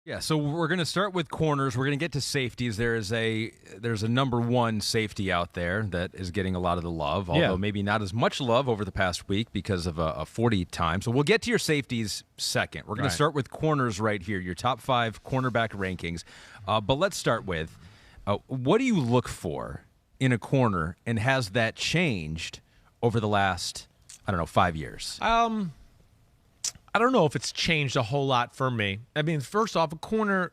Yeah, so we're going to start with corners. We're going to get to safeties. There's a number one safety out there that is getting a lot of the love, although maybe not as much love over the past week because of a 40 time. So we'll get to your safeties second. We're going to start with corners right here, your top 5 cornerback rankings. But let's start with, what do you look for in a corner, and has that changed over the last, 5 years? I don't know if it's changed a whole lot for me. I mean, first off, a corner,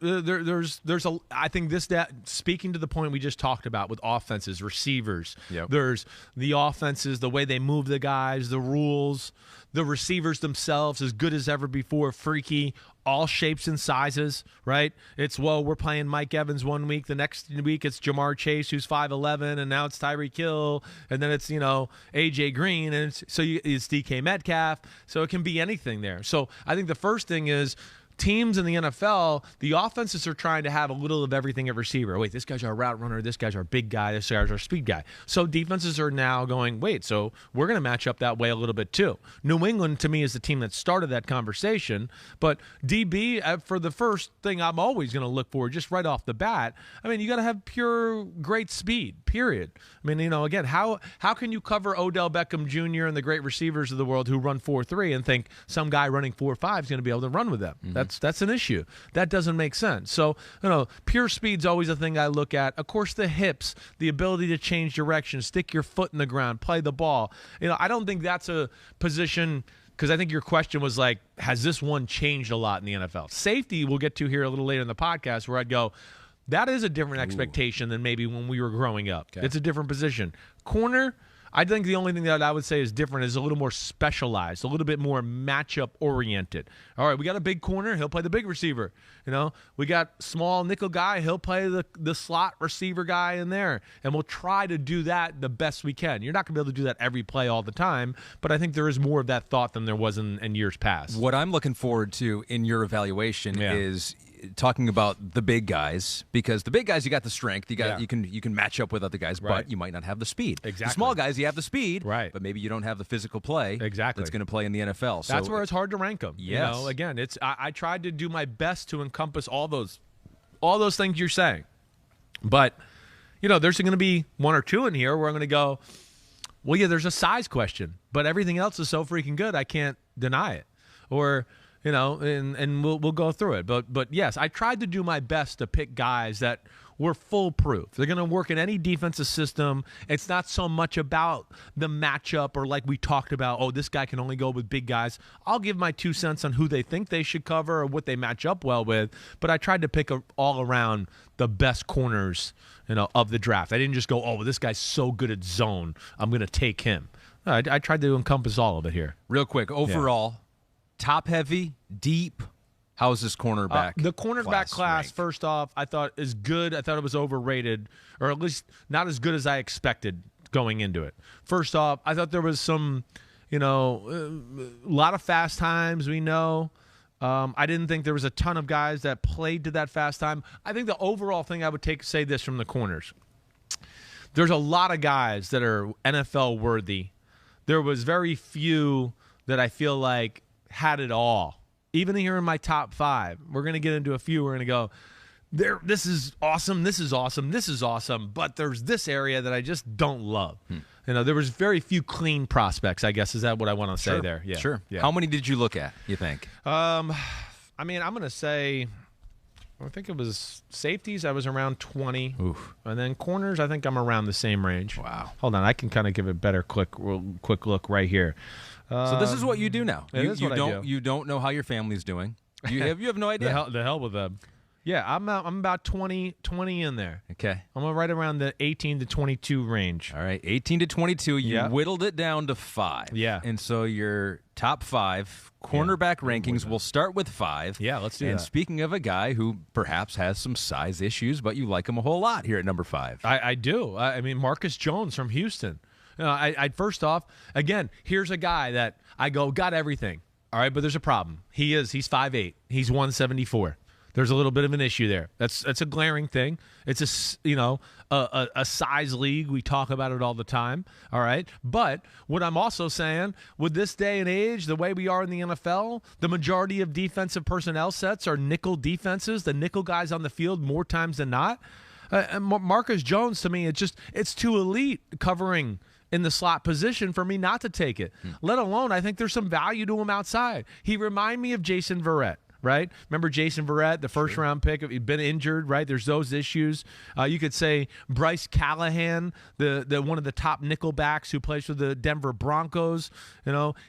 I think speaking to the point we just talked about with offenses, receivers, there's the offenses, the way they move the guys, the rules, the receivers themselves as good as ever before, freaky, all shapes and sizes, right? It's, we're playing Mike Evans one week, the next week it's Jamar Chase, who's 5'11", and now it's Tyreek Hill, and then it's, A.J. Green, and it's DK Metcalf, so it can be anything there. So I think the first thing is, teams in the NFL, the offenses are trying to have a little of everything at receiver. Wait, this guy's our route runner, this guy's our big guy, this guy's our speed guy. So defenses are now going, wait, so we're going to match up that way a little bit too. New England, to me, is the team that started that conversation. But DB, for the first thing I'm always going to look for, just right off the bat, I mean, you got to have pure great speed, period. I mean, again, how can you cover Odell Beckham Jr. and the great receivers of the world who run 4.3 and think some guy running 4.5 is going to be able to run with them? Mm-hmm. That's an issue. That doesn't make sense. So, pure speed's always a thing I look at. Of course, the hips, the ability to change direction, stick your foot in the ground, play the ball. I don't think that's a position, because I think your question was like, has this one changed a lot in the NFL? Safety, we'll get to here a little later in the podcast, where I'd go, that is a different expectation than maybe when we were growing up. Okay. It's a different position. Corner, I think the only thing that I would say is different is a little more specialized, a little bit more matchup oriented. All right, we got a big corner, he'll play the big receiver. We got small nickel guy, he'll play the slot receiver guy in there, and we'll try to do that the best we can. You're not going to be able to do that every play all the time, but I think there is more of that thought than there was in years past. What I'm looking forward to in your evaluation is talking about the big guys, because the big guys, you got the strength, you can match up with other guys, but you might not have the speed. Exactly. The small guys, you have the speed, right? But maybe you don't have the physical play that's going to play in the NFL. So that's where it's hard to rank them. Yes. Again, I tried to do my best to encompass all those things you're saying, but there's going to be one or two in here where I'm going to go, well, yeah, there's a size question, but everything else is so freaking good I can't deny it, or and we'll go through it. But yes, I tried to do my best to pick guys that were foolproof. They're going to work in any defensive system. It's not so much about the matchup, or like we talked about, this guy can only go with big guys. I'll give my 2 cents on who they think they should cover or what they match up well with, but I tried to pick all around the best corners, of the draft. I didn't just go, this guy's so good at zone, I'm going to take him. I tried to encompass all of it here. Real quick, overall, top heavy, deep. How is this cornerback? The cornerback class, first off, I thought is good. I thought it was overrated, or at least not as good as I expected going into it. First off, I thought there was some, a lot of fast times. We know. I didn't think there was a ton of guys that played to that fast time. I think the overall thing I would say this from the corners. There's a lot of guys that are NFL worthy. There was very few that I feel like had it all. Even here in my top 5, we're going to get into a few. We're going to go, this is awesome, this is awesome, this is awesome, but there's this area that I just don't love. There was very few clean prospects, I guess. Is that what I want to say there? Yeah. Sure. Yeah. How many did you look at, you think? I'm going to say, I think it was safeties, I was around 20. Oof. And then corners, I think I'm around the same range. Wow. Hold on, I can kind of give a better quick look right here. So this is what you do now. I do. You don't know how your family's doing. You have no idea. The hell with them. Yeah, I'm about 20 in there. Okay. I'm right around the 18 to 22 range. All right, 18 to 22. You whittled it down to 5. Yeah. And so your top 5 cornerback rankings will start with 5. Yeah, let's do that. And speaking of a guy who perhaps has some size issues, but you like him a whole lot here at number 5. I do. I mean, Marcus Jones from Houston. I first off, again, here's a guy that I go, got everything. All right, but there's a problem. He's 5'8". He's 174. There's a little bit of an issue there. That's a glaring thing. It's a size league. We talk about it all the time. All right. But what I'm also saying, with this day and age, the way we are in the NFL, the majority of defensive personnel sets are nickel defenses. The nickel guys on the field more times than not. Marcus Jones, to me, it's too elite covering in the slot position for me not to take it. Let alone, I think there's some value to him outside. He remind me of Jason Verrett. Right? Remember Jason Verrett, the first-round pick? He'd been injured, right? There's those issues. You could say Bryce Callahan, the one of the top nickelbacks who plays for the Denver Broncos.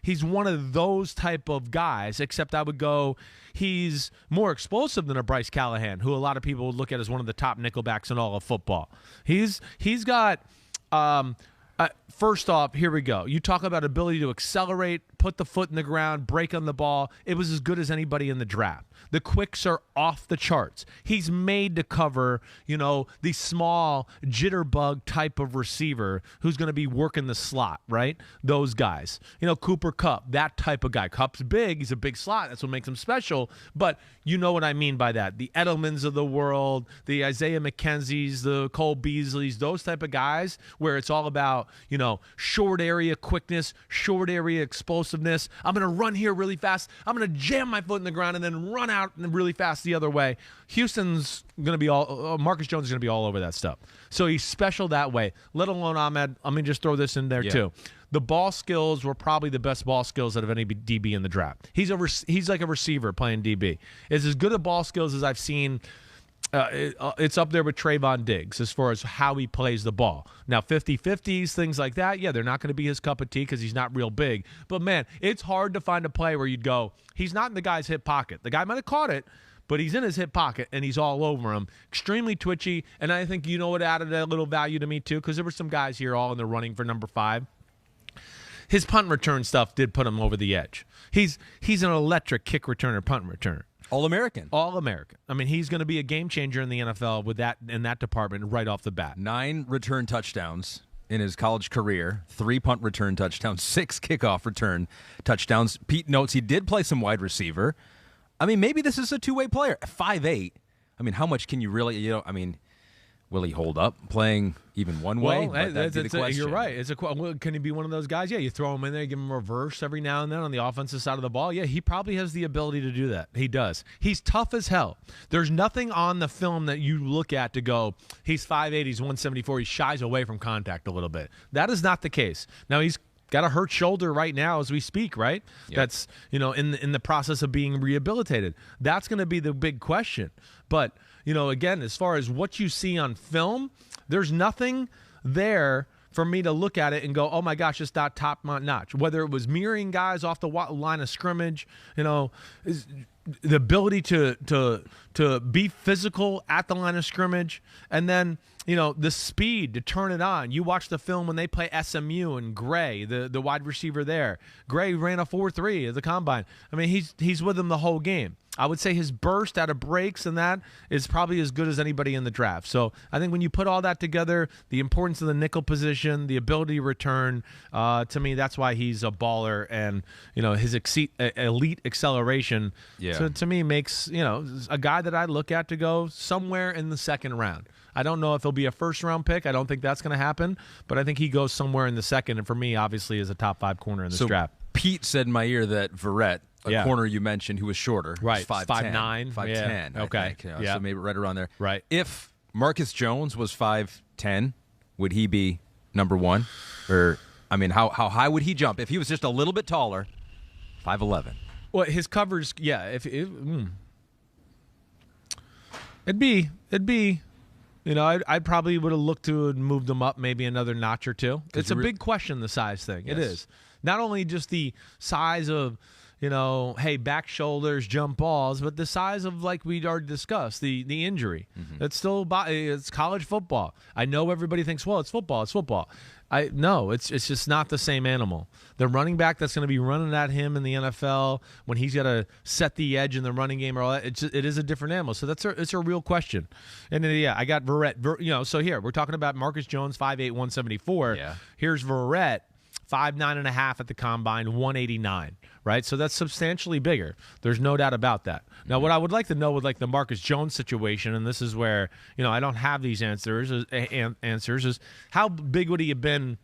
He's one of those type of guys, except I would go, he's more explosive than a Bryce Callahan, who a lot of people would look at as one of the top nickelbacks in all of football. He's got... first off, here we go. You talk about ability to accelerate, put the foot in the ground, break on the ball. It was as good as anybody in the draft. The quicks are off the charts. He's made to cover, the small jitterbug type of receiver who's going to be working the slot, right? Those guys. Cooper Kupp, that type of guy. Kupp's big. He's a big slot. That's what makes him special. But you know what I mean by that. The Edelmans of the world, the Isaiah McKenzies, the Cole Beasleys, those type of guys where it's all about, short area quickness, short area explosiveness. I'm going to run here really fast. I'm going to jam my foot in the ground and then run out really fast the other way. Houston's going to be Marcus Jones is going to be all over that stuff. So he's special that way, let alone Ahmed. Let me just throw this in there too. The ball skills were probably the best ball skills out of any DB in the draft. He's like a receiver playing DB. It's as good at ball skills as I've seen. It's up there with Trayvon Diggs as far as how he plays the ball. Now, 50-50s, things like that, they're not going to be his cup of tea because he's not real big. But, man, it's hard to find a play where you'd go, he's not in the guy's hip pocket. The guy might have caught it, but he's in his hip pocket, and he's all over him. Extremely twitchy, and I think what added a little value to me, too, because there were some guys here all in the running for number 5. His punt return stuff did put him over the edge. He's an electric kick returner, punt returner. All-American. All-American. I mean, he's going to be a game changer in the NFL with that in that department right off the bat. 9 return touchdowns in his college career, 3 punt return touchdowns, 6 kickoff return touchdowns. Pete notes he did play some wide receiver. I mean, maybe this is a two-way player. 5'8". I mean, how much can you really, will he hold up playing even one way? Well, that'd be the question. You're right. Can he be one of those guys? Yeah, you throw him in there, give him a reverse every now and then on the offensive side of the ball. Yeah, he probably has the ability to do that. He does. He's tough as hell. There's nothing on the film that you look at to go, he's 5'8", he's 174, he shies away from contact a little bit. That is not the case. Now, he's got a hurt shoulder right now as we speak, right? Yep. That's, in the process of being rehabilitated. That's going to be the big question. But, again, as far as what you see on film, there's nothing there for me to look at it and go, oh, my gosh, it's not top notch. Whether it was mirroring guys off the line of scrimmage, the ability to be physical at the line of scrimmage, and then, the speed to turn it on. You watch the film when they play SMU and Gray, the wide receiver there. Gray ran a 4.3 at the combine. I mean, he's with them the whole game. I would say his burst out of breaks and that is probably as good as anybody in the draft. So I think when you put all that together, the importance of the nickel position, the ability to return, to me, that's why he's a baller. And, his elite acceleration, to me, makes, a guy that I look at to go somewhere in the second round. I don't know if he'll be a first-round pick. I don't think that's going to happen. But I think he goes somewhere in the second. And for me, obviously, is a top 5 corner in this draft. Pete said in my ear that Verrett, a corner you mentioned who was shorter, right? 5'9", 5'10". Okay, so maybe right around there. Right. If Marcus Jones was 5'10", would he be number 1? Or how high would he jump if he was just a little bit taller? 5'11". Well, his covers, it'd be. I probably would have looked to and moved them up maybe another notch or two. It's a big question, the size thing. Yes. It is. Not only just the size of, back shoulders, jump balls, but the size of, like we'd already discussed, the injury. Mm-hmm. It's college football. I know everybody thinks, well, it's football. It's football. No, it's just not the same animal. The running back that's going to be running at him in the NFL when he's got to set the edge in the running game or all that, it is a different animal. So it's a real question. And then, I got Verrett. So here we're talking about Marcus Jones, 5'8", 174. Yeah. Here's Verrett, 5'9.5" at the combine, 189, right? So that's substantially bigger. There's no doubt about that. Now, what I would like to know with like the Marcus Jones situation, and this is where, I don't have these answers, is how big would he have been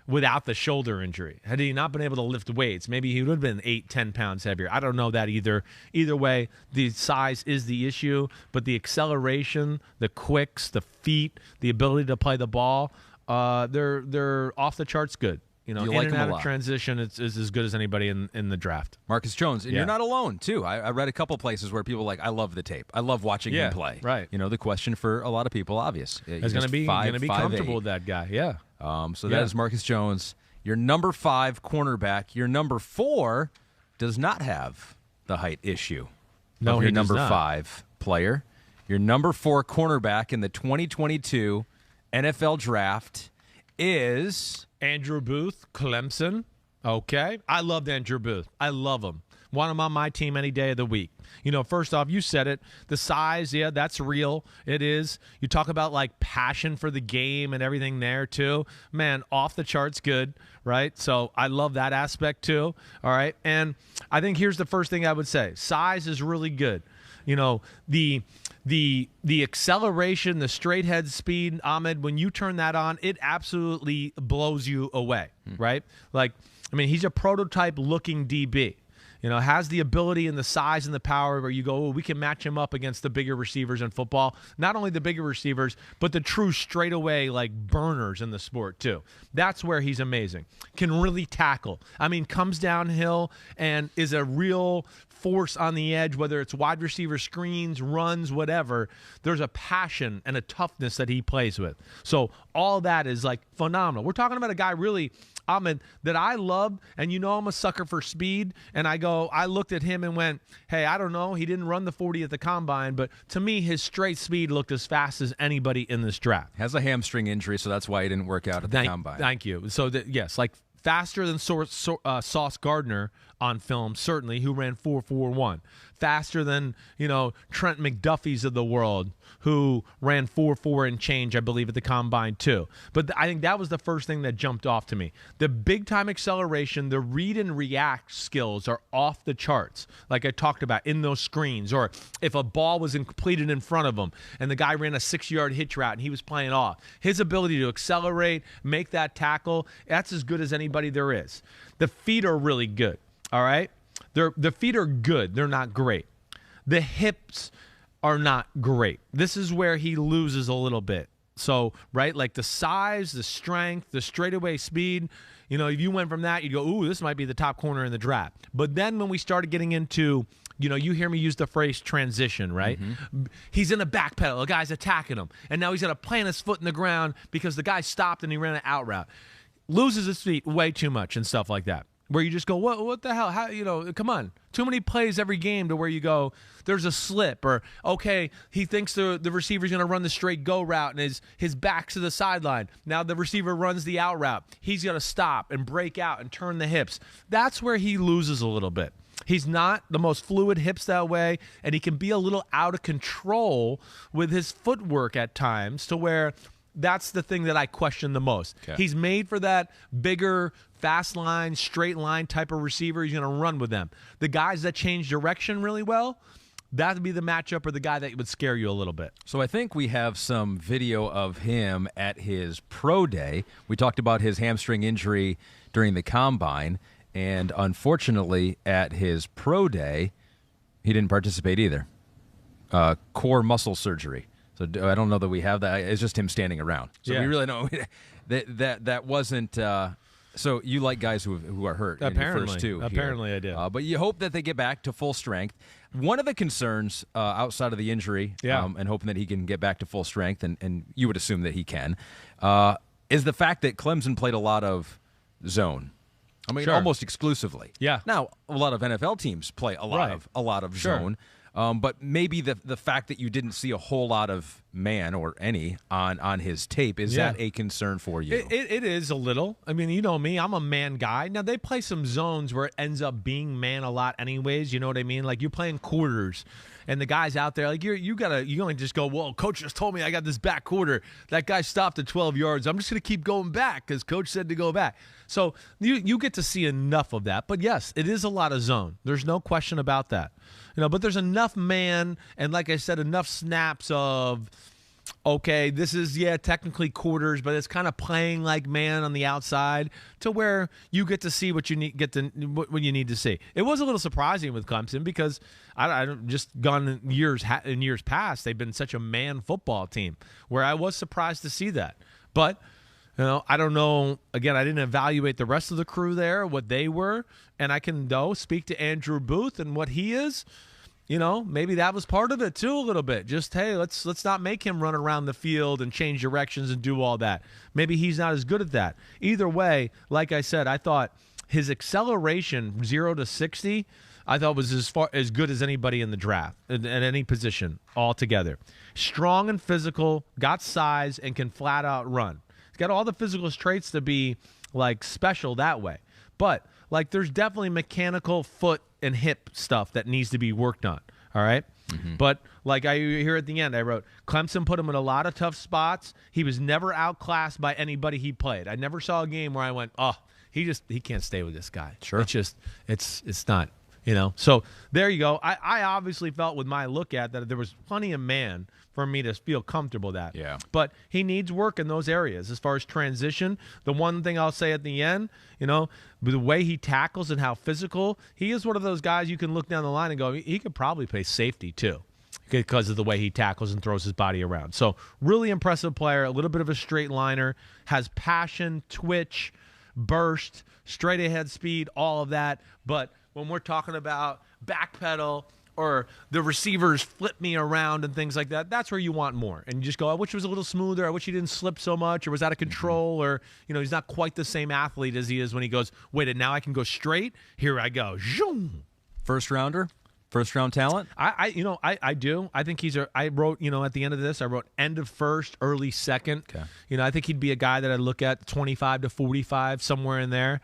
without the shoulder injury? Had he not been able to lift weights, maybe he would have been 8-10 pounds heavier. I don't know that either. Either way, the size is the issue, but the acceleration, the quicks, the feet, the ability to play the ball, they're off the charts good. You in like and him out a of lot. transition, it's as good as anybody in the draft. Marcus Jones, and you're not alone, too. I read a couple places where people are like, I love the tape. I love watching him play. Right. The question for a lot of people, obvious. He's going to be comfortable with that guy, yeah. That is Marcus Jones, your number 5 cornerback. Your number 4 does not have the height issue. No, your he number does not. 5 player. Your number 4 cornerback in the 2022 NFL Draft is Andrew Booth, Clemson. Okay. I loved Andrew Booth. I love him. Want him on my team any day of the week. First off, you said it. The size, yeah, that's real. It is. You talk about like passion for the game and everything there too. Man, off the charts good, right? So I love that aspect too. All right. And I think here's the first thing I would say. Size is really good. The acceleration, the straight head speed, Ahmed, when you turn that on, it absolutely blows you away, right? He's a prototype looking DB. Has the ability and the size and the power where you go, we can match him up against the bigger receivers in football. Not only the bigger receivers, but the true straightaway like burners in the sport too. That's where he's amazing. Can really tackle. Comes downhill and is a real force on the edge, whether it's wide receiver screens, runs, whatever. There's a passion and a toughness that he plays with. So all that is like phenomenal. We're talking about a guy really, Ahmed, that I love, and I'm a sucker for speed, and I looked at him and went, hey, I don't know, he didn't run the 40 at the combine, but to me, his straight speed looked as fast as anybody in this draft. Has a hamstring injury, so that's why he didn't work out at the combine. Thank you. So, yes, like faster than Sauce Gardner on film, certainly, who ran 4.41. Faster than, Trent McDuffies of the world, who ran 4.4 and change, I believe, at the combine too. But I think that was the first thing that jumped off to me. The big-time acceleration, the read and react skills are off the charts, like I talked about in those screens. Or if a ball was completed in front of him and the guy ran a 6-yard hitch route and he was playing off, his ability to accelerate, make that tackle, that's as good as anybody there is. The feet are really good, all right? The feet are good. They're not great. The hips are not great. This is where he loses a little bit. So, right, like the size, the strength, the straightaway speed, if you went from that, you'd go, ooh, this might be the top corner in the draft. But then when we started getting into, you hear me use the phrase transition, right? Mm-hmm. He's in a backpedal. A guy's attacking him. And now he's got to plant his foot in the ground because the guy stopped and he ran an out route. Loses his feet way too much and stuff like that. Where you just go, what the hell? How, come on. Too many plays every game to where you go, there's a slip, or, okay, he thinks the receiver's going to run the straight go route, and his back's to the sideline. Now the receiver runs the out route. He's got to stop and break out and turn the hips. That's where he loses a little bit. He's not the most fluid hips that way, and he can be a little out of control with his footwork at times to where that's the thing that I question the most. Okay. He's made for that bigger, fast line, straight line type of receiver. He's going to run with them. The guys that change direction really well, that would be the matchup or the guy that would scare you a little bit. So I think we have some video of him at his pro day. We talked about his hamstring injury during the combine, and unfortunately at his pro day, he didn't participate either. Core muscle surgery. So I don't know that we have that. It's just him standing around. So we really don't. That wasn't. So you like guys who are hurt in the first two. Apparently here. I do. But you hope that they get back to full strength. One of the concerns outside of the injury, and hoping that he can get back to full strength, and you would assume that he can, is the fact that Clemson played a lot of zone. Almost exclusively. Yeah. Now a lot of NFL teams play a lot of zone. But maybe the fact that you didn't see a whole lot of man or any on his tape, is that a concern for you? It is a little. You know me, I'm a man guy. Now, they play some zones where it ends up being man a lot anyways, you know what I mean? Like, you're playing quarters, and the guy's out there, like you only just go, well, coach just told me I got this back quarter. That guy stopped at 12 yards. I'm just going to keep going back because coach said to go back. So you get to see enough of that. But yes, it is a lot of zone. There's no question about that. But there's enough man, and like I said, enough snaps of, okay, this is, technically quarters, but it's kind of playing like man on the outside to where you get to see what you need, what you need to see. It was a little surprising with Clemson because I just gone in years past, they've been such a man football team where I was surprised to see that. But I don't know. Again, I didn't evaluate the rest of the crew there, what they were, and I can speak to Andrew Booth and what he is. Maybe that was part of it too a little bit. Just, hey, let's not make him run around the field and change directions and do all that. Maybe he's not as good at that. Either way, like I said, I thought his acceleration 0 to 60, I thought was as good as anybody in the draft at any position altogether. Strong and physical, got size, and can flat out run. He's got all the physical traits to be like special that way. But like there's definitely mechanical foot and hip stuff that needs to be worked on. All right. Mm-hmm. But like here at the end, I wrote, Clemson put him in a lot of tough spots. He was never outclassed by anybody he played. I never saw a game where I went, oh, he can't stay with this guy. Sure. It's just, it's not, So there you go. I obviously felt with my look at that there was plenty of man for me to feel comfortable that. Yeah. But he needs work in those areas as far as transition. The one thing I'll say at the end, the way he tackles and how physical, he is one of those guys you can look down the line and go, he could probably play safety too because of the way he tackles and throws his body around. So really impressive player, a little bit of a straight liner, has passion, twitch, burst, straight ahead speed, all of that. But when we're talking about backpedal or the receivers flip me around and things like that, that's where you want more. And you just go, I wish it was a little smoother. I wish he didn't slip so much or was out of control or, he's not quite the same athlete as he is when he goes, wait, and now I can go straight. Here I go. Zoom. First round talent? I do. I think I wrote, at the end of this, I wrote end of first, early second. Okay. I think he'd be a guy that I'd look at 25 to 45, somewhere in there,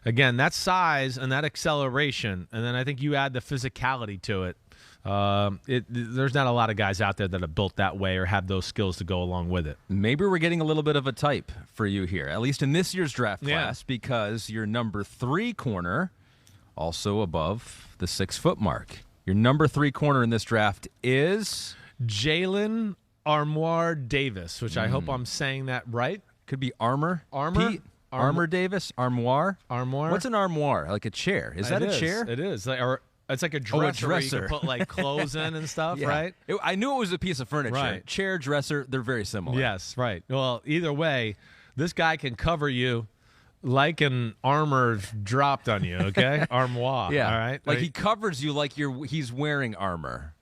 Again, that size and that acceleration, and then I think you add the physicality to it. There's not a lot of guys out there that are built that way or have those skills to go along with it. Maybe we're getting a little bit of a type for you here, at least in this year's draft class, because your number 3 corner, also above the 6-foot mark. Your number 3 corner in this draft is Jalen Armour Davis, which I hope I'm saying that right. Could be Armour. Pete? Armour Davis? Armoire? Armoire? What's an armoire? Like a chair. Is that a chair? It is. It's like a dresser, where you can put like clothes in and stuff, right? I knew it was a piece of furniture. Right. Chair, dresser, they're very similar. Yes, right. Well, either way, this guy can cover you like an armor dropped on you, okay? Armoire, yeah. All right? Like he covers you like he's wearing armor.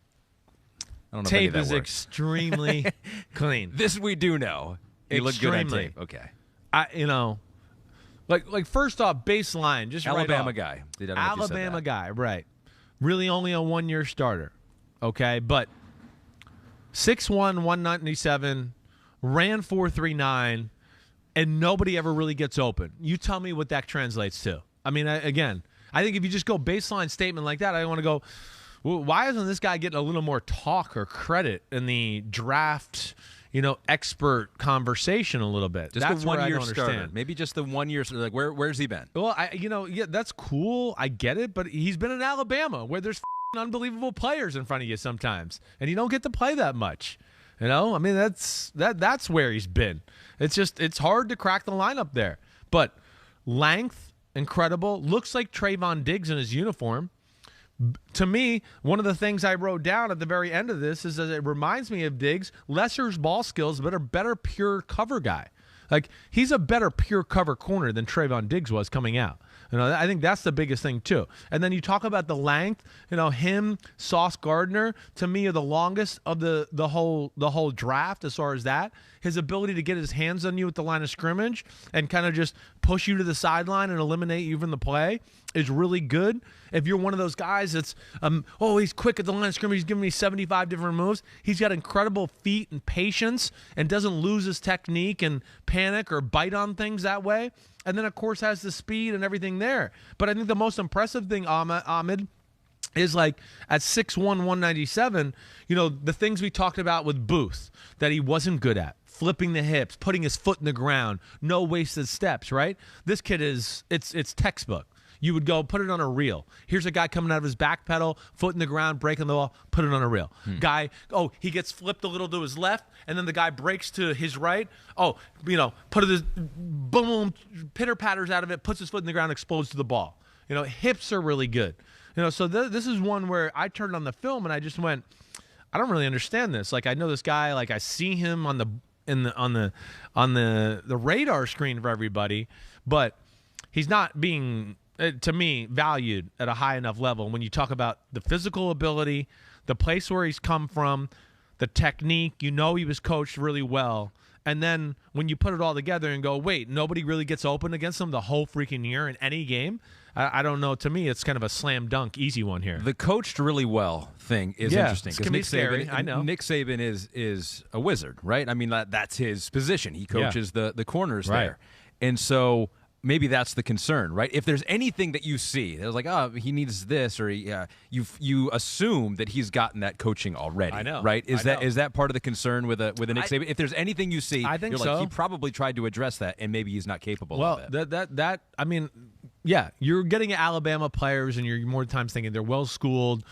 I don't know tape if any of is that works. Extremely clean. This we do know. You look good on tape. Okay. Like first off, baseline, just Alabama right guy. Alabama guy, right. Really only a 1-year starter, okay? But 6'1", 197, ran 4.39, and nobody ever really gets open. You tell me what that translates to. I mean, I think if you just go baseline statement like that, I want to go, well, why isn't this guy getting a little more talk or credit in the draft, expert conversation a little bit? Just that's the 1-year starter. Understand. Maybe just the 1 year. Like where's he been? Well, that's cool. I get it, but he's been in Alabama where there's unbelievable players in front of you sometimes, and you don't get to play that much. I mean, that's where he's been. It's hard to crack the lineup there. But length, incredible. Looks like Trayvon Diggs in his uniform. To me, one of the things I wrote down at the very end of this is that it reminds me of Diggs, lesser ball skills, but a better pure cover guy. Like, he's a better pure cover corner than Trayvon Diggs was coming out. I think that's the biggest thing, too. And then you talk about the length. Him, Sauce Gardner, to me, are the longest of the whole draft as far as that. His ability to get his hands on you at the line of scrimmage and kind of just push you to the sideline and eliminate you from the play is really good. If you're one of those guys that's, he's quick at the line of scrimmage, he's giving me 75 different moves. He's got incredible feet and patience and doesn't lose his technique and panic or bite on things that way. And then, of course, has the speed and everything there. But I think the most impressive thing, Ahmed, is like at 6'1", 197, the things we talked about with Booth that he wasn't good at. Flipping the hips, putting his foot in the ground, no wasted steps, right? This kid it's textbook. You would go put it on a reel. Here's a guy coming out of his back pedal, foot in the ground, breaking the ball, put it on a reel. Guy, he gets flipped a little to his left, and then the guy breaks to his right. Put it, boom, pitter patters out of it, puts his foot in the ground, explodes to the ball. Hips are really good. So this is one where I turned on the film and I just went, I don't really understand this. Like, I know this guy, like I see him on the radar screen for everybody, but he's not being, to me, valued at a high enough level. When you talk about the physical ability, the place where he's come from, the technique, he was coached really well. And then when you put it all together and go, wait, nobody really gets open against him the whole freaking year in any game, I don't know. To me, it's kind of a slam dunk, easy one here. The coached really well thing is interesting. It can be scary. I know. Nick Saban is a wizard, right? I mean, that's his position. He coaches the corners there. And so maybe that's the concern, right? If there's anything that you see, there's like, he needs this, or you assume that he's gotten that coaching already. I know, right? Is that part of the concern with a Nick Saban? If there's anything you see, I think you're so. like, he probably tried to address that, and maybe he's not capable of it. Well, I mean, yeah, you're getting Alabama players, and you're more times thinking they're well schooled.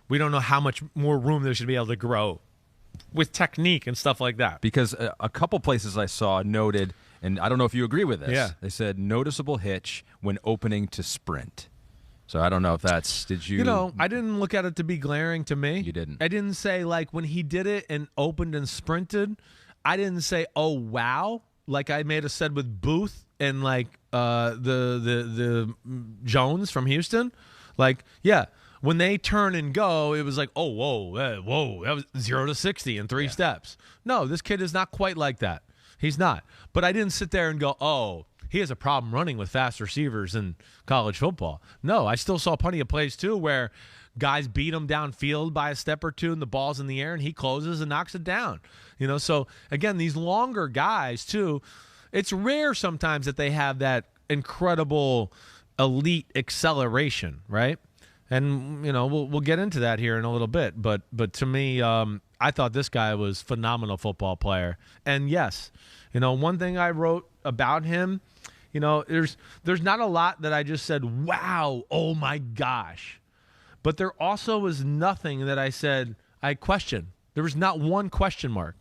We don't know how much more room they should be able to grow with technique and stuff like that. Because a couple places I saw noted. And I don't know if you agree with this. Yeah. They said noticeable hitch when opening to sprint. So I don't know if did you... I didn't look at it to be glaring to me. You didn't. I didn't say, like, when he did it and opened and sprinted, I didn't say, oh, wow, like I may have said with Booth and, like, the Jones from Houston. Like, yeah, when they turn and go, it was like, oh, whoa, that was 0 to 60 in 3 steps. No, this kid is not quite like that. He's not. But I didn't sit there and go, oh, he has a problem running with fast receivers in college football. No, I still saw plenty of plays, too, where guys beat him downfield by a step or two and the ball's in the air and he closes and knocks it down. So, again, these longer guys, too, it's rare sometimes that they have that incredible elite acceleration, right? And, we'll get into that here in a little bit. But to me, I thought this guy was a phenomenal football player. And, yes, one thing I wrote about him, there's not a lot that I just said, wow, oh, my gosh. But there also was nothing that I said I questioned. There was not one question mark.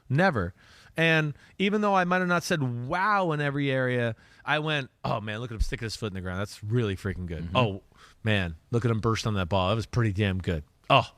Never. And even though I might have not said wow in every area, I went, oh, man, look at him sticking his foot in the ground. That's really freaking good. Mm-hmm. Oh, man, look at him burst on that ball. That was pretty damn good. Oh,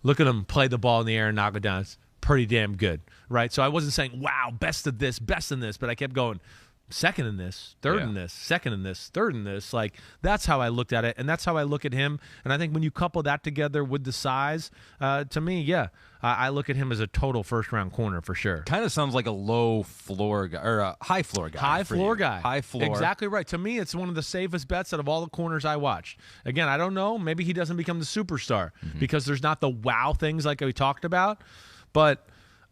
look at him play the ball in the air and knock it down. It's pretty damn good, right? So I wasn't saying, wow, best of this, best in this, but I kept going, second in this, third in this, second in this, third in this. Like, that's how I looked at it, and that's how I look at him. And I think when you couple that together with the size, to me, I look at him as a total first-round corner for sure. Kind of sounds like a low floor guy or a high floor guy. High floor guy. High floor. Exactly right. To me, it's one of the safest bets out of all the corners I watched. Again, I don't know. Maybe he doesn't become the superstar because there's not the wow things like we talked about. But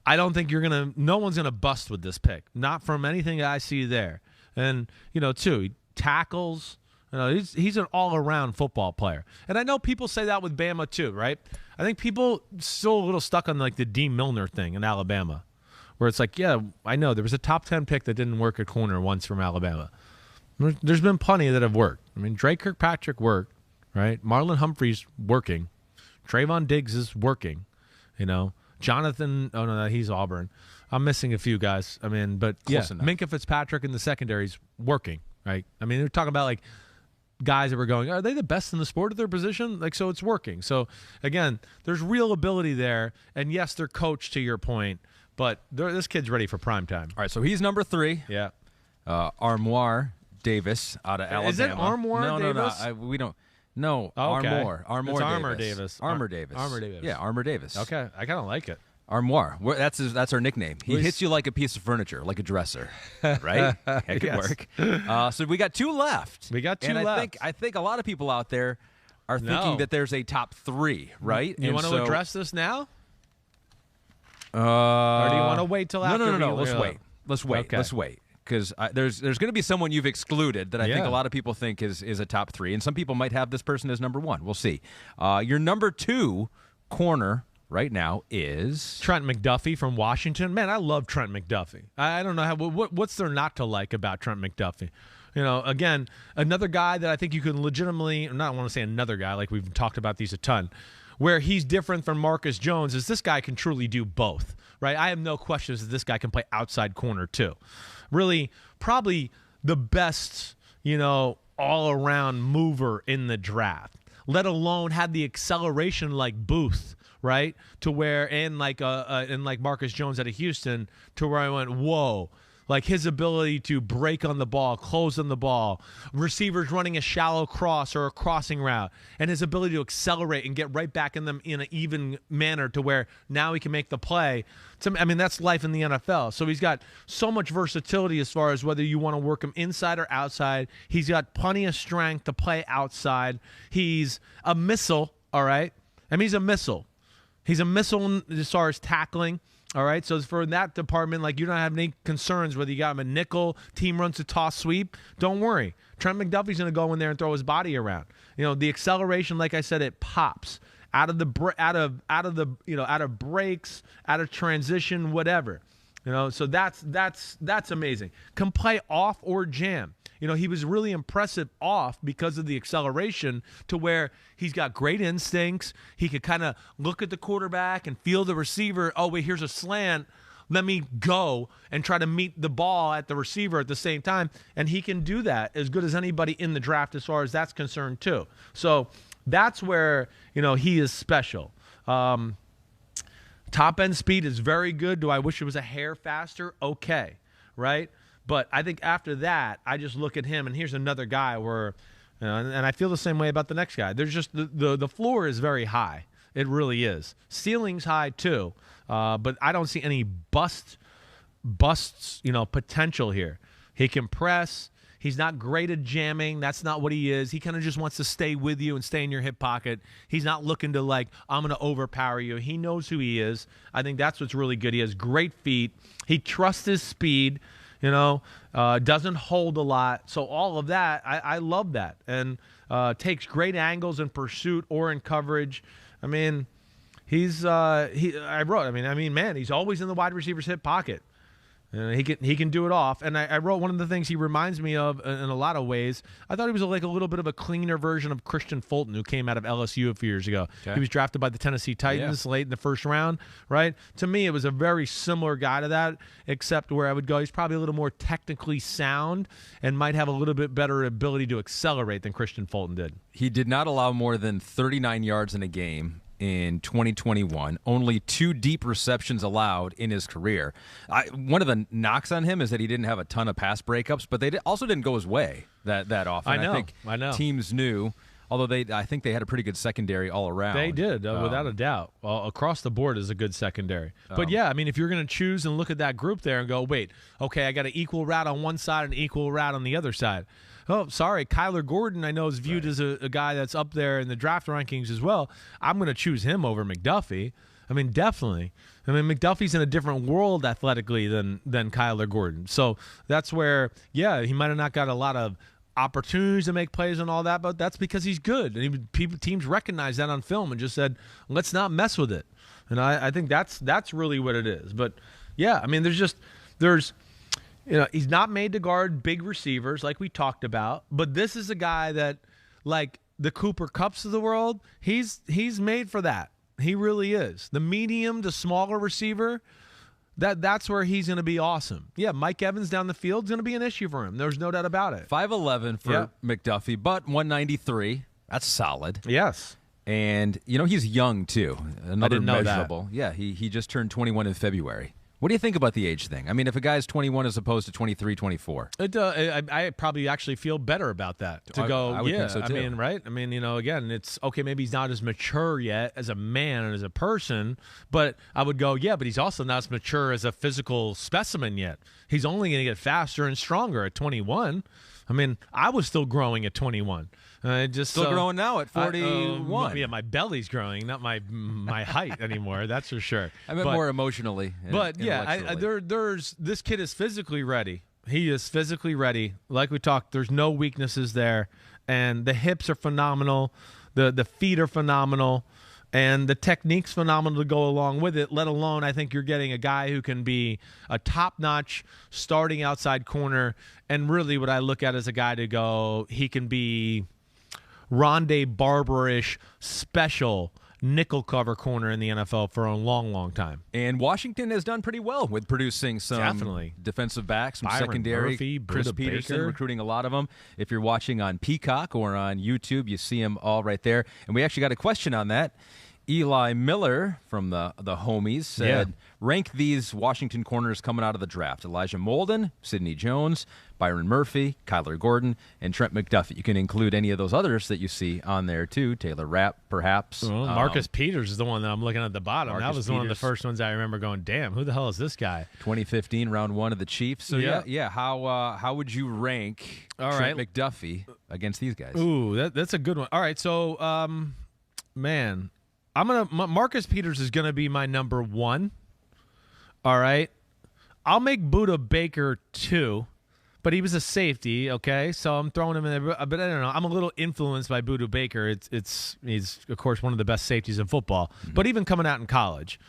I don't think no one's going to bust with this pick. Not from anything I see there. And, too, he tackles. He's an all-around football player. And I know people say that with Bama too, right? I think people still a little stuck on, like, the D. Milner thing in Alabama, where it's like, yeah, I know. There was a top 10 pick that didn't work at corner once from Alabama. There's been plenty that have worked. I mean, Drake Kirkpatrick worked, right? Marlon Humphrey's working. Trayvon Diggs is working, Jonathan, oh, no, he's Auburn. I'm missing a few guys. I mean, but close enough. Minkah Fitzpatrick in the secondary's working, right? I mean, they're talking about, like, guys that were going, are they the best in the sport at their position? Like, so it's working. So, again, there's real ability there. And, yes, they're coached to your point, but this kid's ready for prime time. All right, so he's number 3. Yeah. Armoire Davis out of Alabama. Is it Armoire Davis? No, we don't. No, okay. Armoire It's Armour Davis. Armour Davis. Armour Davis. Yeah, Armour Davis. Okay, I kind of like it. Armoire. That's our nickname. He hits you like a piece of furniture, like a dresser, right? It could work. So we got 2 left. We got 2 and left. I think a lot of people out there are thinking that there's a top 3, right? You want to address this now? Or do you want to wait till after? No. Let's wait. Okay. Let's wait. because there's going to be someone you've excluded that I think a lot of people think is a top 3, and some people might have this person as number 1. We'll see. Your number 2 corner right now is Trent McDuffie from Washington. Man, I love Trent McDuffie. I don't know what's there not to like about Trent McDuffie. Again, another guy that I think you can legitimately, not want to say another guy, like we've talked about these a ton, where he's different from Marcus Jones is this guy can truly do both, right? I have no questions that this guy can play outside corner too. Really, probably the best, all-around mover in the draft, let alone had the acceleration like Booth, right? To where, and like Marcus Jones out of Houston, to where I went, whoa. Like his ability to break on the ball, close on the ball, receivers running a shallow cross or a crossing route, and his ability to accelerate and get right back in them in an even manner to where now he can make the play. That's life in the NFL. So he's got so much versatility as far as whether you want to work him inside or outside. He's got plenty of strength to play outside. He's a missile, all right? He's a missile. He's a missile as far as tackling. All right, so for that department, like you don't have any concerns whether you got him a nickel, team runs a toss sweep. Don't worry, Trent McDuffie's going to go in there and throw his body around. The acceleration, like I said, it pops out of breaks, out of transition, whatever. So that's amazing. Can play off or jam. He was really impressive off because of the acceleration to where he's got great instincts. He could kind of look at the quarterback and feel the receiver. Oh, wait, here's a slant. Let me go and try to meet the ball at the receiver at the same time. And he can do that as good as anybody in the draft as far as that's concerned too. So that's where, he is special. Top end speed is very good. Do I wish it was a hair faster? Okay, right? But I think after that, I just look at him, and here's another guy where, and I feel the same way about the next guy. There's just the floor is very high. It really is. Ceiling's high too, but I don't see any busts, potential here. He can press. He's not great at jamming. That's not what he is. He kind of just wants to stay with you and stay in your hip pocket. He's not looking to I'm going to overpower you. He knows who he is. I think that's what's really good. He has great feet. He trusts his speed. Doesn't hold a lot. So all of that, I love that. And takes great angles in pursuit or in coverage. He's he's always in the wide receiver's hip pocket. He can do it off. And I wrote one of the things he reminds me of in a lot of ways. I thought he was like a little bit of a cleaner version of Christian Fulton, who came out of LSU a few years ago. Okay. He was drafted by the Tennessee Titans late in the first round, right? To me, it was a very similar guy to that, except where I would go, he's probably a little more technically sound and might have a little bit better ability to accelerate than Christian Fulton did. He did not allow more than 39 yards in a game in 2021, only 2 deep receptions allowed in his career. One of the knocks on him is that he didn't have a ton of pass breakups, but they also didn't go his way that often. I know. Teams knew, although I think they had a pretty good secondary all around. They did, without a doubt. Well, across the board is a good secondary. But if you're going to choose and look at that group there and go, wait, okay, I got an equal route on one side and an equal route on the other side. Oh, sorry, Kyler Gordon, I know, is viewed as a guy that's up there in the draft rankings as well. I'm going to choose him over McDuffie. Definitely. McDuffie's in a different world athletically than Kyler Gordon. So that's where, he might have not got a lot of opportunities to make plays and all that, but that's because he's good. And teams recognize that on film and just said, let's not mess with it. And I think that's really what it is. But, there's he's not made to guard big receivers like we talked about, but this is a guy that, like the Cooper Kupps of the world, he's made for that. He really is. The medium to smaller receiver, that's where he's going to be awesome. Yeah, Mike Evans down the field is going to be an issue for him. There's no doubt about it. 5'11" for McDuffie, but 193. That's solid. Yes. And, he's young, too. Another I didn't know measurable. That. Yeah, he just turned 21 in February. What do you think about the age thing? If a guy's 21 as opposed to 23, 24. I probably actually feel better about that. I would think so too. Right? Again, it's okay, maybe he's not as mature yet as a man and as a person, but I would go, but he's also not as mature as a physical specimen yet. He's only going to get faster and stronger at 21. I was still growing at 21. Still growing now at 41. My belly's growing, not my height anymore. That's for sure. I meant more emotionally. But there's this kid is physically ready. He is physically ready. Like we talked, there's no weaknesses there. And the hips are phenomenal. The feet are phenomenal. And the technique's phenomenal to go along with it, let alone I think you're getting a guy who can be a top-notch starting outside corner. And really what I look at as a guy to go, he can be Rondé Barber-ish special nickel cover corner in the NFL for a long, long time. And Washington has done pretty well with producing some defensive backs from Byron secondary. Murphy, Chris Buda Peterson Baker. recruiting a lot of them. If you're watching on Peacock or on YouTube, you see them all right there. And we actually got a question on that. Eli Miller from the homies said, rank these Washington corners coming out of the draft. Elijah Molden, Sidney Jones, Byron Murphy, Kyler Gordon, and Trent McDuffie. You can include any of those others that you see on there, too. Taylor Rapp, perhaps. Well, Marcus Peters is the one that I'm looking at the bottom. Marcus that was one of the first ones I remember going, damn, who the hell is this guy? 2015, round 1 of the Chiefs. So, yeah. How would you rank Trent McDuffie against these guys? Ooh, that's a good one. All right, so, man, Marcus Peters is gonna be my number 1. All right, I'll make Buda Baker 2, but he was a safety. Okay, so I'm throwing him in there. But I don't know. I'm a little influenced by Buda Baker. He's of course one of the best safeties in football. Mm-hmm. But even coming out in college,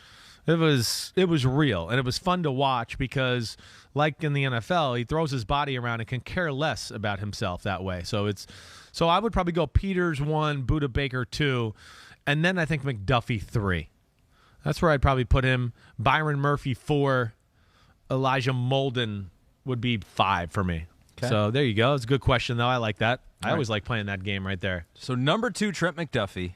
it was real and it was fun to watch because, like in the NFL, he throws his body around and can care less about himself that way. So I would probably go Peters 1, Buda Baker 2. And then I think McDuffie 3. That's where I'd probably put him. Byron Murphy 4. Elijah Molden would be 5 for me. Okay. So there you go. It's a good question, though. I like that. I always like playing that game right there. So number 2, Trent McDuffie.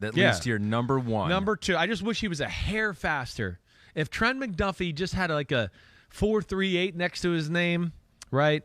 That leads to your number 1. Number 2. I just wish he was a hair faster. If Trent McDuffie just had like a 4.38 next to his name, right?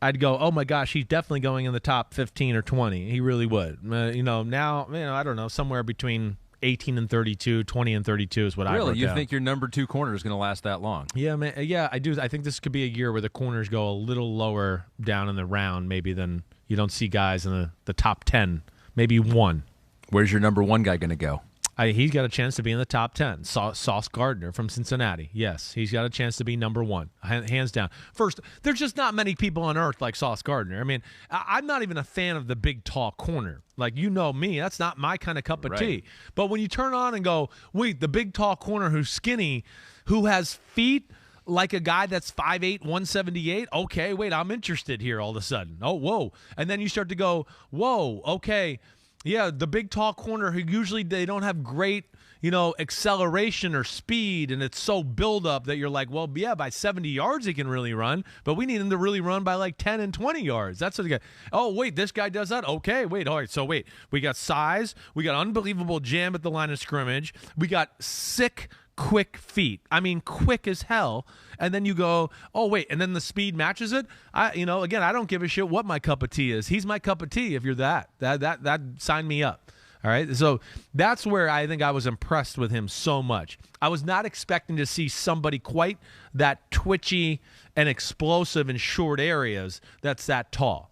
I'd go, oh, my gosh, he's definitely going in the top 15 or 20. He really would. Now, I don't know, somewhere between 18 and 32, 20 and 32 is what I wrote down. Really? You think your number 2 corner is going to last that long? Yeah, man. Yeah, I do. I think this could be a year where the corners go a little lower down in the round maybe than you don't see guys in the top 10, maybe 1. Where's your number 1 guy going to go? He's got a chance to be in the top 10. Sauce Gardner from Cincinnati. Yes, he's got a chance to be number 1, hands down. First, there's just not many people on earth like Sauce Gardner. I mean, I'm not even a fan of the big, tall corner. Like, you know me, that's not my kind of cup of tea. But when you turn on and go, wait, the big, tall corner who's skinny, who has feet like a guy that's 5'8", 178, okay, wait, I'm interested here all of a sudden. Oh, whoa. And then you start to go, whoa, okay, yeah, the big, tall corner who usually they don't have great, acceleration or speed, and it's so build up that you're like, well, yeah, by 70 yards he can really run, but we need him to really run by like 10 and 20 yards. That's what the guy. Oh, wait, this guy does that? Okay, wait, all right. So wait, we got size, we got unbelievable jam at the line of scrimmage, we got sick, quick feet. I mean, quick as hell. And then you go, oh, wait, and then the speed matches it. Again, I don't give a shit what my cup of tea is. He's my cup of tea if you're that. That sign me up. All right? So that's where I think I was impressed with him so much. I was not expecting to see somebody quite that twitchy and explosive in short areas that's that tall.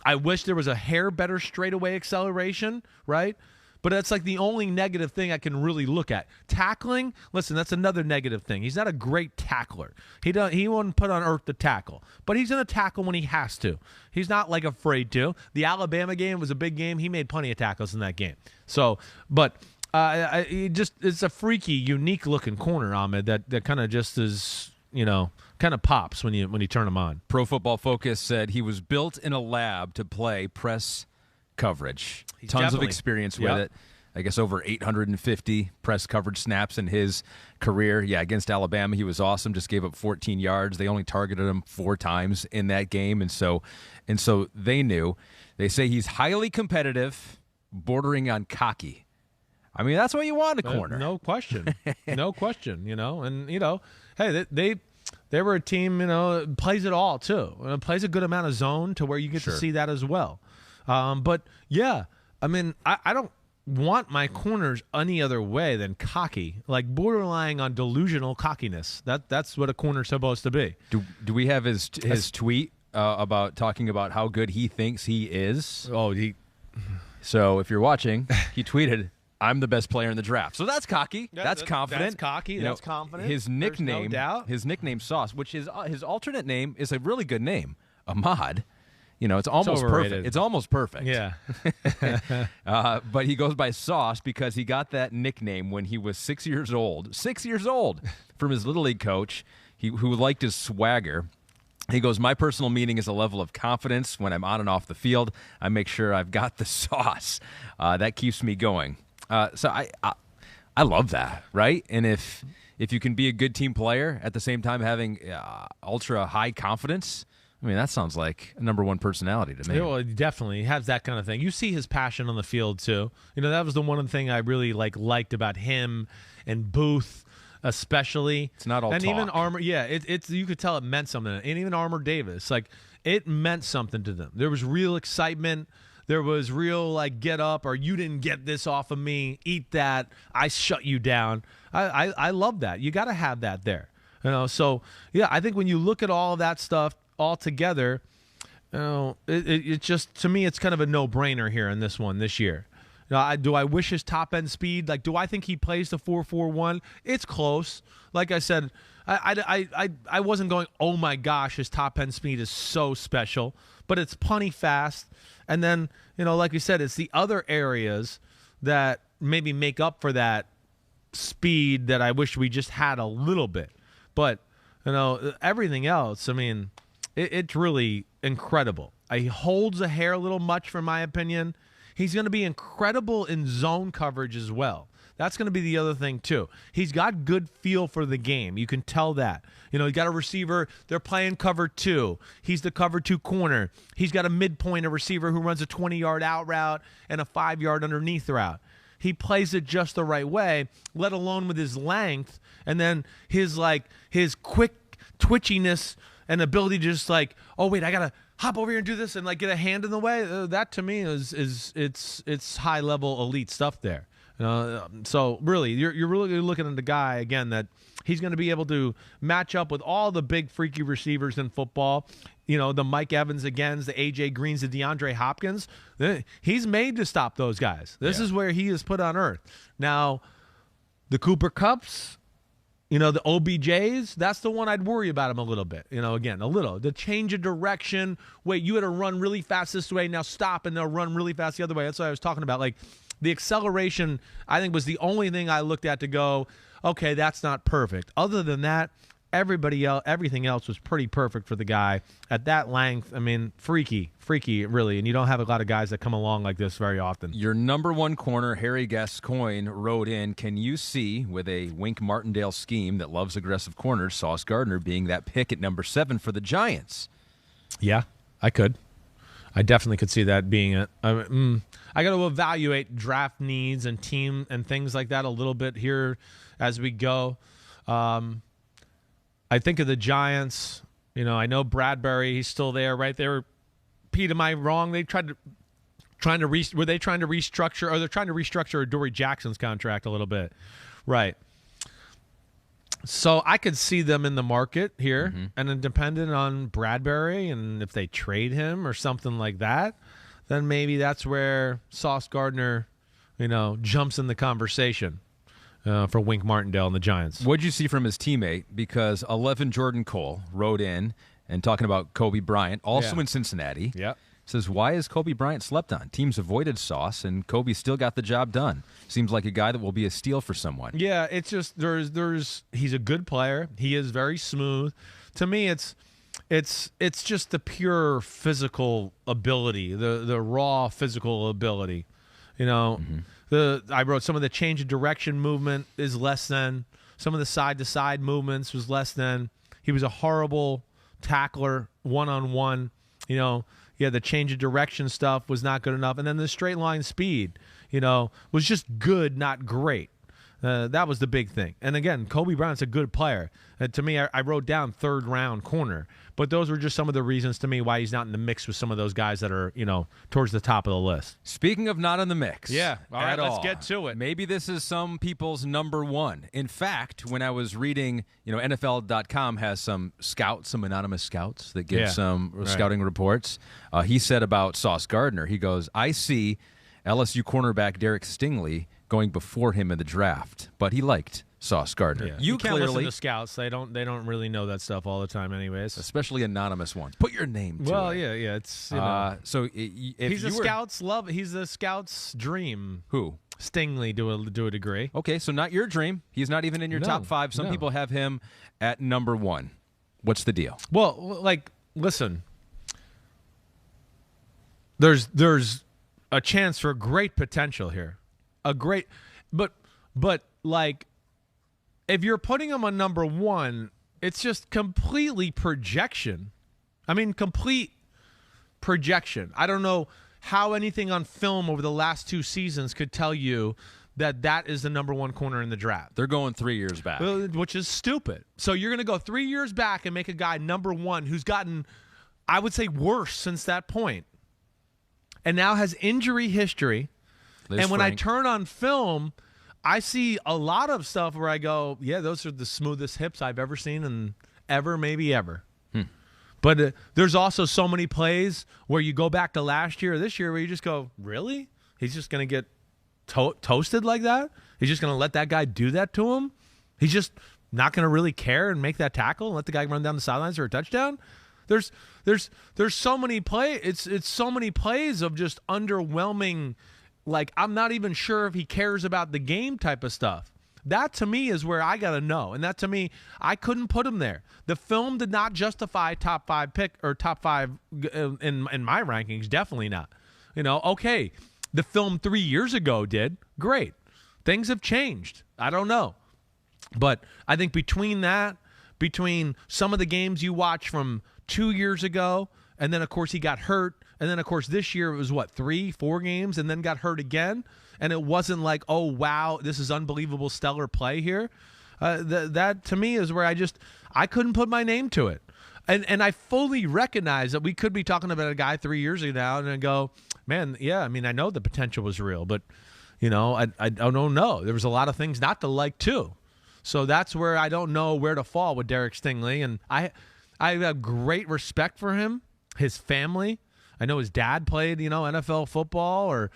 I wish there was a hair better straightaway acceleration, right? But that's like the only negative thing I can really look at. Tackling, listen, that's another negative thing. He's not a great tackler. He won't put on earth to tackle. But he's going to tackle when he has to. He's not like afraid to. The Alabama game was a big game. He made plenty of tackles in that game. So, but it's a freaky, unique looking corner, Ahmed, that kind of just is, kind of pops when you turn him on. Pro Football Focus said he was built in a lab to play press coverage. Tons of experience with it. I guess over 850 press coverage snaps in his career. Yeah, against Alabama, he was awesome. Just gave up 14 yards. They only targeted him 4 times in that game, and so they knew. They say he's highly competitive, bordering on cocky. I mean, that's what you want in a corner. No question. No question, And, hey, they were a team, plays it all, too. Plays a good amount of zone to where you get to see that as well. But, yeah, I mean, I don't want my corners any other way than cocky, like borderline on delusional cockiness. That's what a corner's supposed to be. Do we have his tweet about talking about how good he thinks he is? Oh, So if you're watching, he tweeted, I'm the best player in the draft. So that's cocky. That's confident. That's cocky. That's confident. His nickname, no doubt. His nickname Sauce, which is his alternate name, is a really good name, Ahmad. It's almost perfect. It's almost perfect. Yeah. But he goes by Sauce because he got that nickname when he was 6 years old. 6 years old, from his Little League coach, who liked his swagger. He goes, my personal meaning is a level of confidence when I'm on and off the field. I make sure I've got the sauce. That keeps me going. So I love that, right? And if you can be a good team player at the same time having ultra high confidence, I mean, that sounds like a number one personality to me. Yeah, well, definitely. He has that kind of thing. You see his passion on the field, too. That was the one thing I really liked about him and Booth, especially. It's not all and talk. Even Armour, it's you could tell it meant something. And even Armour Davis, it meant something to them. There was real excitement. There was real, get up, or you didn't get this off of me. Eat that. I shut you down. I love that. You got to have that there. So, yeah, I think when you look at all of that stuff all together, it just, to me, it's kind of a no-brainer here in this year. Do I wish his top-end speed? Do I think he plays the 4.41? It's close. Like I said, I wasn't going, oh, my gosh, his top-end speed is so special. But it's punny fast. And then, like we said, it's the other areas that maybe make up for that speed that I wish we just had a little bit. But, everything else, I mean, it's really incredible. He holds a hair a little much, for my opinion. He's going to be incredible in zone coverage as well. That's going to be the other thing, too. He's got good feel for the game. You can tell that. He's got a receiver. They're playing cover 2. He's the cover 2 corner. He's got a midpoint, a receiver who runs a 20-yard out route and a 5-yard underneath route. He plays it just the right way, let alone with his length, and then his quick twitchiness and ability to just oh, wait, I got to hop over here and do this and get a hand in the way. That to me it's high level elite stuff there. So really, you're really looking at the guy again that he's going to be able to match up with all the big freaky receivers in football. The Mike Evans agains, the AJ Greens, the DeAndre Hopkins. He's made to stop those guys. This is where he is put on earth. Now, the Cooper Kupps, the OBJs, that's the one I'd worry about him a little bit. Again, a little. The change of direction. Wait, you had to run really fast this way. Now stop, and they'll run really fast the other way. That's what I was talking about. The acceleration, I think, was the only thing I looked at to go, okay, that's not perfect. Other than that, everything else was pretty perfect for the guy at that length. I mean, freaky, really. And you don't have a lot of guys that come along like this very often. Your number one corner, Harry Gascoigne, wrote in, can you see, with a Wink Martindale scheme that loves aggressive corners, Sauce Gardner being that pick at number 7 for the Giants? Yeah, I could. I definitely could see that being it. I got to evaluate draft needs and team and things like that a little bit here as we go. I think of the Giants. I know Bradbury. He's still there, right there. Pete, am I wrong? They were they trying to restructure, or they're trying to restructure Adoree Jackson's contract a little bit, right? So I could see them in the market here, and then dependent on Bradbury, and if they trade him or something like that, then maybe that's where Sauce Gardner, jumps in the conversation for Wink Martindale and the Giants. What'd you see from his teammate? Because 11 Jordan Cole wrote in and talking about Kobe Bryant, also in Cincinnati. Yeah. Says, why is Kobe Bryant slept on? Teams avoided Sauce, and Kobe still got the job done. Seems like a guy that will be a steal for someone. Yeah, it's just he's a good player. He is very smooth. To me, it's just the pure physical ability, the raw physical ability. I wrote some of the change of direction movement is less than. Some of the side-to-side movements was less than. He was a horrible tackler one-on-one. The change of direction stuff was not good enough. And then the straight line speed, was just good, not great. That was the big thing. And again, Kobe Bryant's a good player. To me, I wrote down 3rd-round corner. But those were just some of the reasons to me why he's not in the mix with some of those guys that are, towards the top of the list. Speaking of not in the mix. Yeah. All right, let's get to it. Maybe this is some people's number one. In fact, when I was reading, NFL.com has some scouts, some anonymous scouts that give some scouting reports. He said about Sauce Gardner, he goes, I see LSU cornerback Derek Stingley going before him in the draft, but he liked Sauce Gardner. Yeah. You can't clearly listen to scouts. They don't really know that stuff all the time, anyways. Especially anonymous ones. Put your name to it. Well, yeah. It's so if he's a scout's love. He's a scout's dream. Who? Stingley to a degree. Okay, so not your dream. He's not even in your top 5. Some people have him at number 1. What's the deal? Well, like, listen. There's a chance for great potential here. But like, if you're putting him on number 1, it's just completely projection. I mean, complete projection. I don't know how anything on film over the last 2 seasons could tell you that is the number 1 corner in the draft. They're going 3 years back. Which is stupid. So you're going to go 3 years back and make a guy number 1 who's gotten, I would say, worse since that point, and now has injury history. And when I turn on film, I see a lot of stuff where I go, yeah, those are the smoothest hips I've ever seen and maybe ever. But there's also so many plays where you go back to last year or this year where you just go, really? He's just going to get toasted like that? He's just going to let that guy do that to him? He's just not going to really care and make that tackle and let the guy run down the sidelines for a touchdown? There's so many it's so many plays of just underwhelming, like, I'm not even sure if he cares about the game type of stuff. That, to me, is where I got to know. And that, to me, I couldn't put him there. The film did not justify top 5 pick or top 5 in my rankings. Definitely not. Okay, the film 3 years ago did. Great. Things have changed. I don't know. But I think between some of the games you watch from 2 years ago, and then, of course, he got hurt, and then, of course, this year it was, 3-4 games, and then got hurt again, and it wasn't like, oh, wow, this is unbelievable, stellar play here. That, to me, is where I couldn't put my name to it. And I fully recognize that we could be talking about a guy 3 years ago now and go, man, yeah, I mean, I know the potential was real, but, I don't know. There was a lot of things not to like, too. So that's where I don't know where to fall with Derek Stingley, and I have great respect for him, his family. I know his dad played, NFL football or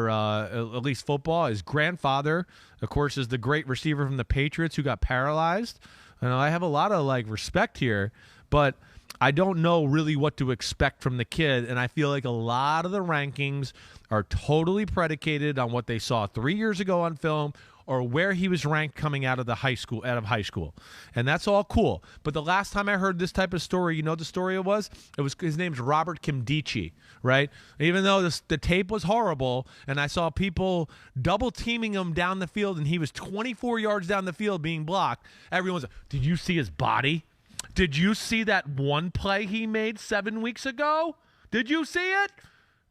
at least football. His grandfather, of course, is the great receiver from the Patriots who got paralyzed. I have a lot of respect here, but I don't know really what to expect from the kid, and I feel like a lot of the rankings are totally predicated on what they saw 3 years ago on film or where he was ranked coming out of high school. And that's all cool. But the last time I heard this type of story, the story it was his name's Robert Kimdichi, right? Even though the tape was horrible and I saw people double teaming him down the field and he was 24 yards down the field being blocked, everyone's like, did you see his body? Did you see that one play he made 7 weeks ago? Did you see it?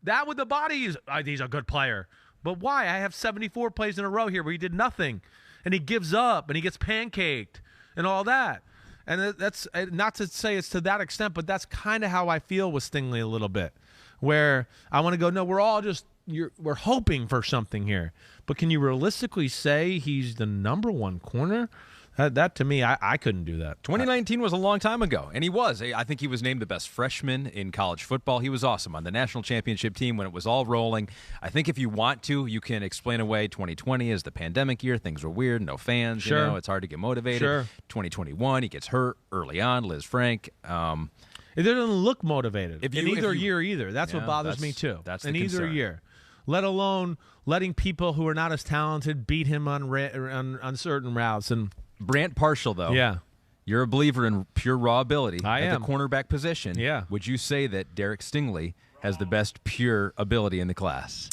That with the body, he's a good player. But why? I have 74 plays in a row here where he did nothing, and he gives up, and he gets pancaked, and all that. And that's not to say it's to that extent, but that's kind of how I feel with Stingley a little bit, where I want to go, no, we're all just we're hoping for something here. But can you realistically say he's the number 1 corner? That to me, I couldn't do that. 2019 was a long time ago, and he was. I think he was named the best freshman in college football. He was awesome on the national championship team when it was all rolling. I think if you want to, you can explain away 2020 as the pandemic year. Things were weird, no fans. Sure. It's hard to get motivated. Sure. 2021, he gets hurt early on. Liz Frank. It doesn't look motivated in either year either. That's what bothers me too. That's in the either concern. year, let alone letting people who are not as talented beat him on certain routes. And Bryant partial, though. Yeah. You're a believer in pure raw ability I at am. the cornerback position. Yeah. Would you say that Derek Stingley has the best pure ability in the class?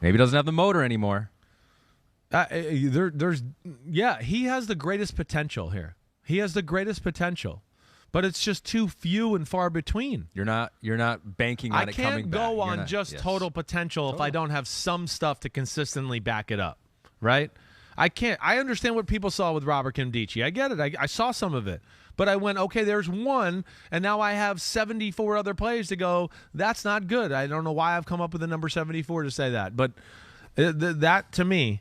Maybe he doesn't have the motor anymore. He has the greatest potential here. He has the greatest potential, but it's just too few and far between. You're not banking on it coming back. I can't go on total potential if I don't have some stuff to consistently back it up, right? I can't. I understand what people saw with Robert Kimdichi. I get it. I saw some of it. But I went, okay, there's one, and now I have 74 other plays to go. That's not good. I don't know why I've come up with the number 74 to say that. But that, to me,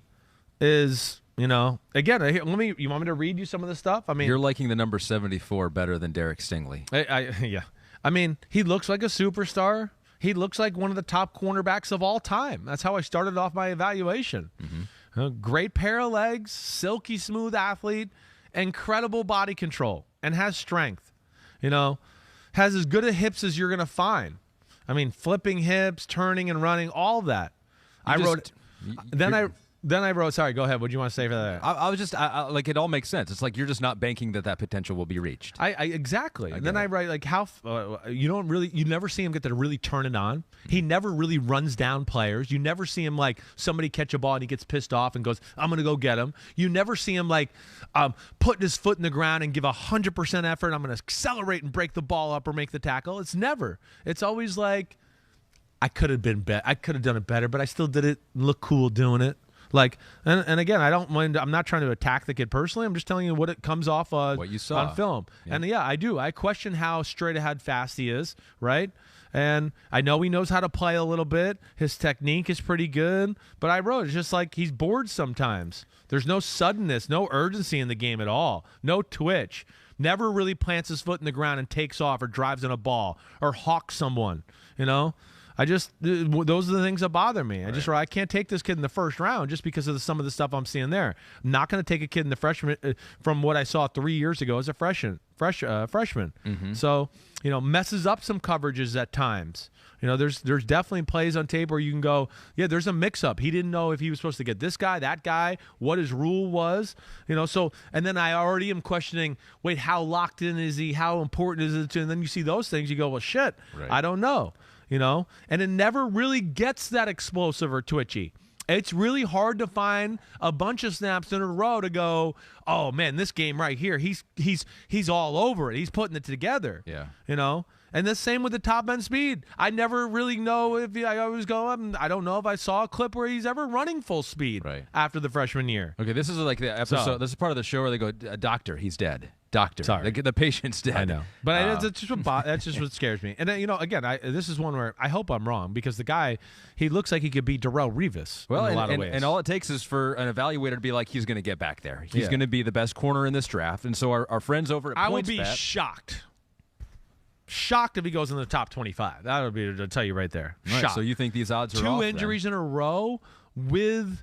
is, again, you want me to read you some of the stuff? I mean, you're liking the number 74 better than Derek Stingley. Yeah. I mean, he looks like a superstar. he looks like one of the top cornerbacks of all time. That's how I started off my evaluation. Great pair of legs, silky smooth athlete, incredible body control, and has strength. Has as good a hips as you're going to find. I mean, flipping hips, turning and running, all of that. Then I wrote, sorry, go ahead. What do you want to say for that? I was just, like, it all makes sense. It's like you're just not banking that potential will be reached. Exactly. And then I write, like, you never see him get to really turn it on. He never really runs down players. You never see him, like, somebody catch a ball and he gets pissed off and goes, I'm going to go get him. You never see him, like, putting his foot in the ground and give 100% effort. I'm going to accelerate and break the ball up or make the tackle. It's never. It's always like, I could have done it better, but I still did it and look cool doing it. Like, and again, I don't mind. I'm not trying to attack the kid personally. I'm just telling you what it comes off what you saw on film. Yeah. And yeah, I do. I question how straight ahead fast he is, right? And I know he knows how to play a little bit. His technique is pretty good. But I wrote, it's just like he's bored sometimes. There's no suddenness, no urgency in the game at all, no twitch. Never really plants his foot in the ground and takes off or drives in a ball or hawks someone, those are the things that bother me. Right. I can't take this kid in the first round just because of some of the stuff I'm seeing there. I'm not going to take a kid in the freshman from what I saw 3 years ago as a freshman. So, messes up some coverages at times. There's definitely plays on tape where you can go, yeah, there's a mix-up. He didn't know if he was supposed to get this guy, that guy, what his rule was. So, and then I already am questioning, wait, how locked in is he? How important is it? And then you see those things, you go, well, shit, right. I don't know. And it never really gets that explosive or twitchy. It's really hard to find a bunch of snaps in a row to go, oh man, this game right here, he's all over it. He's putting it together. Yeah. And the same with the top end speed. I never really know I always go, I don't know if I saw a clip where he's ever running full speed after the freshman year. Okay, this is like the episode. This is part of the show where they go, doctor, he's dead. Doctor, sorry, the patient's dead. I know, but that's just what scares me. And then, again, this is one where I hope I'm wrong because the guy, he looks like he could be Darrell Revis in a lot of ways. And all it takes is for an evaluator to be like, he's going to get back there. He's going to be the best corner in this draft. And so our friends over at PointsBet, I would be shocked if he goes in the top 25. That would be to tell you right there. Right, shocked. So you think these odds are off? 2 injuries in a row with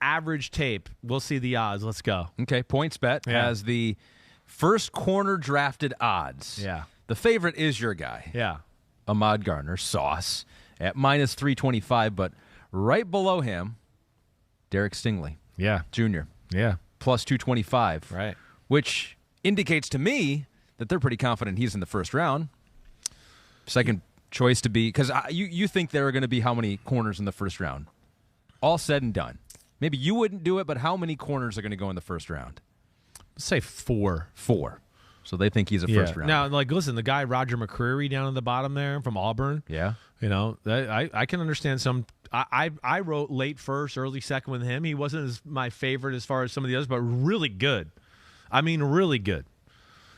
average tape. We'll see the odds. Let's go. Okay, PointsBet has the first corner drafted odds. Yeah. The favorite is your guy. Yeah. Ahmad Gardner, Sauce, at minus 325, but right below him, Derek Stingley. Yeah. Jr. Yeah. Plus 225. Right. Which indicates to me that they're pretty confident he's in the first round. Second choice to be, because you think there are going to be how many corners in the first round? All said and done. Maybe you wouldn't do it, but how many corners are going to go in the first round? Let's say 4. 4. So they think he's a first round. Now, listen, the guy Roger McCreary down at the bottom there from Auburn. Yeah. I can understand some. I wrote late first, early second with him. He wasn't my favorite as far as some of the others, but really good. I mean, really good.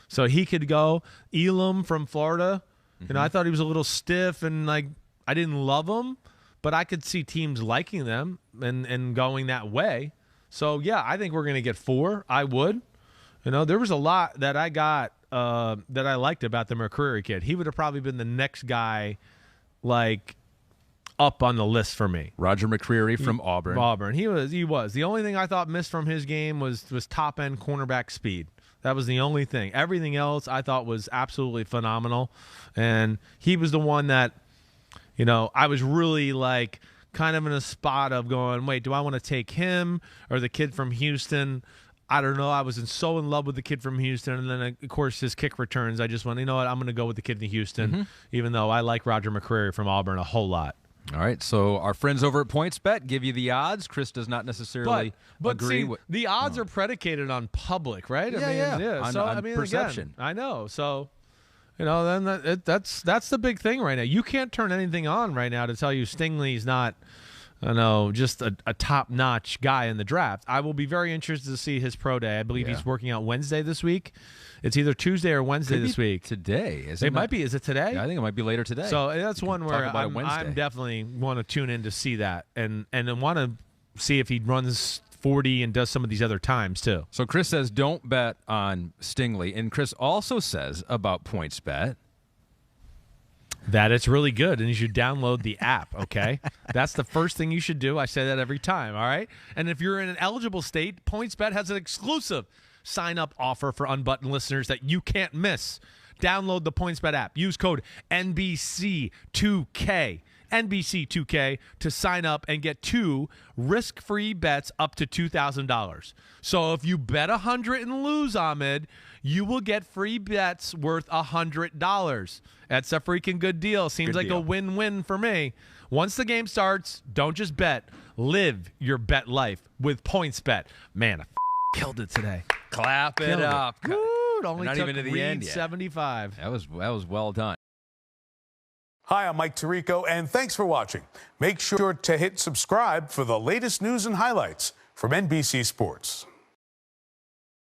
So he could go. Elam from Florida. Mm-hmm. I thought he was a little stiff and I didn't love him. But I could see teams liking them and going that way. So, yeah, I think we're going to get 4. I would. There was a lot that I got that I liked about the McCreary kid. He would have probably been the next guy, up on the list for me. Roger McCreary from Auburn. He was. The only thing I thought missed from his game was top-end cornerback speed. That was the only thing. Everything else I thought was absolutely phenomenal. And he was the one that, I was really kind of in a spot of going, wait, do I want to take him or the kid from Houston? I don't know. I was so in love with the kid from Houston. And then, of course, his kick returns. I just went, you know what? I'm going to go with the kid in Houston, even though I like Roger McCreary from Auburn a whole lot. All right, so our friends over at PointsBet give you the odds. Chris does not necessarily agree. But the odds are predicated on public, right? Yeah. On perception. Again, I know. So, then that's the big thing right now. You can't turn anything on right now to tell you Stingley's not, just a top-notch guy in the draft. I will be very interested to see his pro day. I believe he's working out Wednesday this week. It's either Tuesday or Wednesday this week. Today. It might be. Is it today? Yeah, I think it might be later today. So that's one where I'm definitely want to tune in to see that and want to see if he runs 40 and does some of these other times too. So Chris says don't bet on Stingley. And Chris also says about PointsBet, That it's really good, and you should download the app, okay? That's the first thing you should do. I say that every time, all right? And if you're in an eligible state, PointsBet has an exclusive sign-up offer for Unbuttoned listeners that you can't miss. Download the PointsBet app. Use code NBC2K. NBC2K to sign up and get 2 risk-free bets up to $2,000. So if you bet $100 and lose, Ahmed, you will get free bets worth $100. That's a freaking good deal. Seems like a win-win for me. Once the game starts, don't just bet. Live your bet life with PointsBet. Man, I killed it today. Clap it up. Woo, it only not took even to the Reed end yet. 75. That was well done. Hi, I'm Mike Tirico, and thanks for watching. Make sure to hit subscribe for the latest news and highlights from NBC Sports.